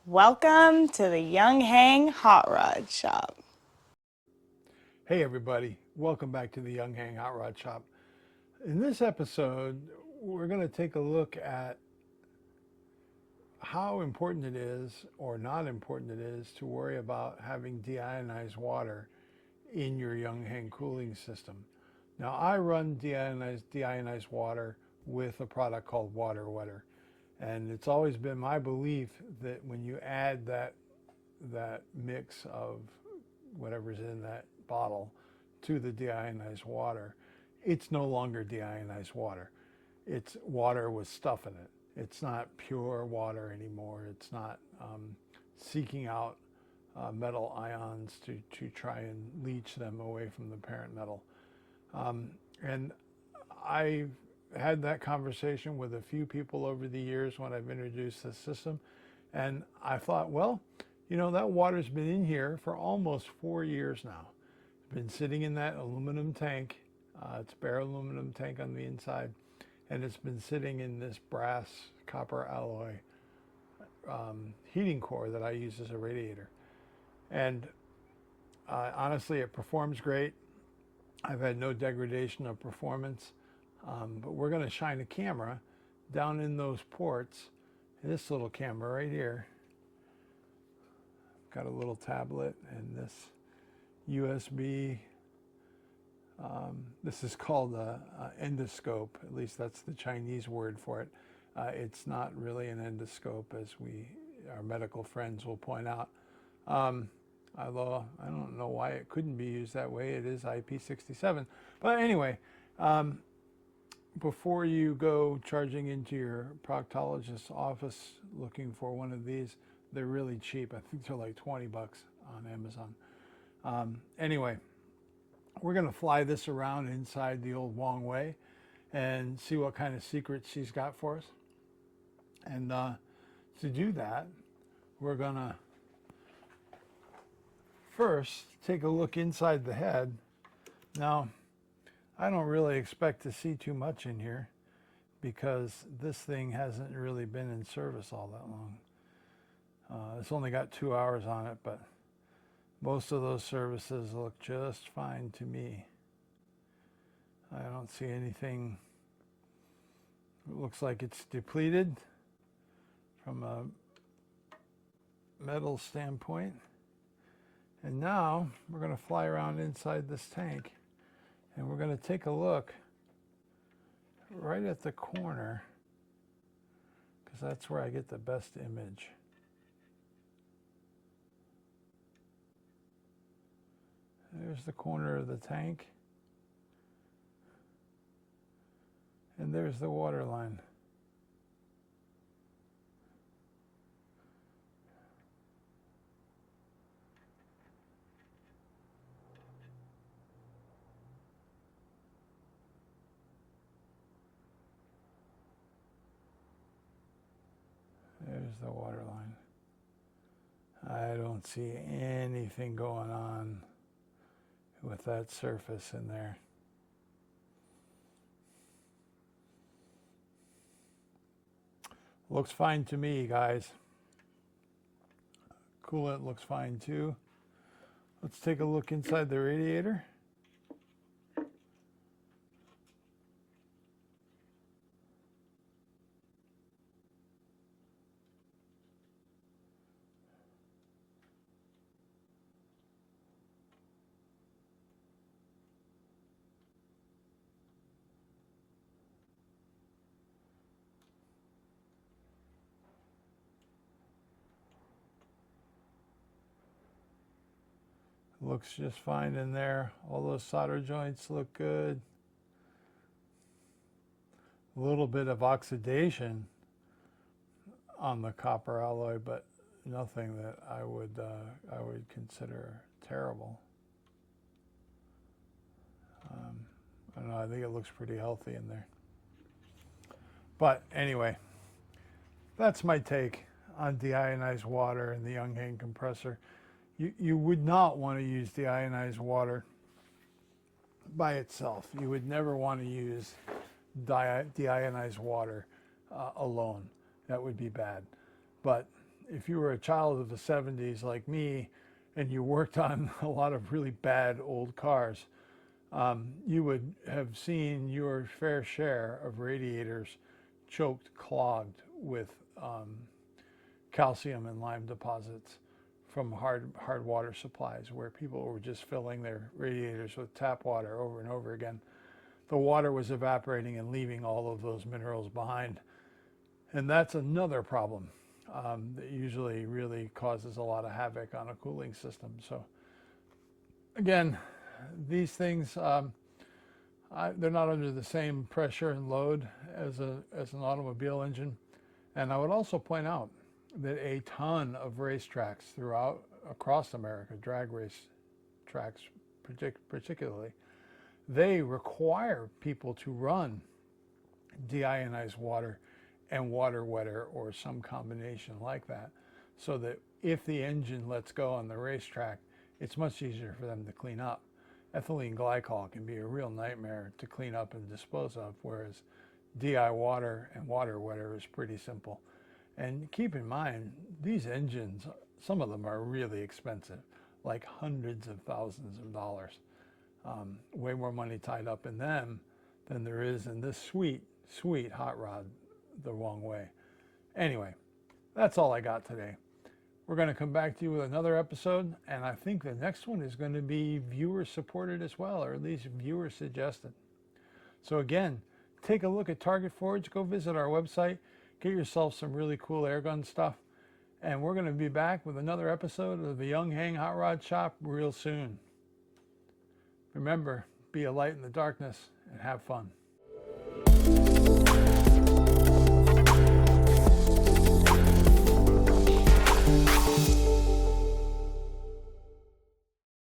Welcome to the Yong Heng Hot Rod Shop. Hey everybody, welcome back to the Yong Heng Hot Rod Shop. In this episode, we're going to take a look at how important it is or not important it is to worry about having deionized water in your Yong Heng cooling system. Now I run deionized water with a product called Water Wetter. And it's always been my belief that when you add that mix of whatever's in that bottle to the deionized water, it's no longer deionized water. It's water with stuff in it. It's not pure water anymore. It's not seeking out metal ions to try and leach them away from the parent metal. And I've had that conversation with a few people over the years when I've introduced this system, and I thought, well, you know, that water's been in here for almost 4 years now. It's been sitting in that aluminum tank. It's bare aluminum tank on the inside, and it's been sitting in this brass copper alloy heating core that I use as a radiator. And honestly, it performs great. I've had no degradation of performance. But we're going to shine a camera down in those ports. This little camera right here. Got a little tablet and this USB. This is called an endoscope. At least that's the Chinese word for it. It's not really an endoscope, as our medical friends will point out. Although I don't know why it couldn't be used that way. It is IP67. But anyway. Before you go charging into your proctologist's office looking for one of these, they're really cheap. I think they're like 20 bucks on Amazon. Anyway, we're going to fly this around inside the old Wong Wei and see what kind of secrets she's got for us. And to do that, we're going to first take a look inside the head. Now, I don't really expect to see too much in here because this thing hasn't really been in service all that long. It's only got 2 hours on it, but most of those services look just fine to me. I don't see anything. It looks like it's depleted from a metal standpoint. And now we're going to fly around inside this tank. And we're going to take a look right at the corner because that's where I get the best image. There's the corner of the tank. And there's the water line. There's the water line. I don't see anything going on with that surface in there. Looks fine to me, guys. Coolant looks fine too. Let's take a look inside the radiator. Looks just fine in there. All those solder joints look good. A little bit of oxidation on the copper alloy, but nothing that I would consider terrible. I don't know. I think it looks pretty healthy in there. But anyway, that's my take on deionized water and the Yong Heng compressor. You would not want to use deionized water by itself. You would never want to use deionized water alone. That would be bad. But if you were a child of the 70s like me and you worked on a lot of really bad old cars, you would have seen your fair share of radiators choked, clogged with calcium and lime deposits from hard water supplies, where people were just filling their radiators with tap water over and over again. The water was evaporating and leaving all of those minerals behind. And that's another problem that usually really causes a lot of havoc on a cooling system. So again, these things, they're not under the same pressure and load as an automobile engine. And I would also point out that a ton of racetracks across America, drag race tracks particularly, they require people to run deionized water and water wetter or some combination like that, so that if the engine lets go on the racetrack, it's much easier for them to clean up. Ethylene glycol can be a real nightmare to clean up and dispose of, whereas DI water and water wetter is pretty simple. And keep in mind, these engines, some of them are really expensive, like hundreds of thousands of dollars. Way more money tied up in them than there is in this sweet, sweet hot rod the wrong way. Anyway, that's all I got today. We're going to come back to you with another episode, and I think the next one is going to be viewer supported as well, or at least viewer suggested. So again, take a look at Target Forge, go visit our website, get yourself some really cool airgun stuff, and we're going to be back with another episode of the Yong Heng Hot Rod Shop real soon. Remember, be a light in the darkness and have fun.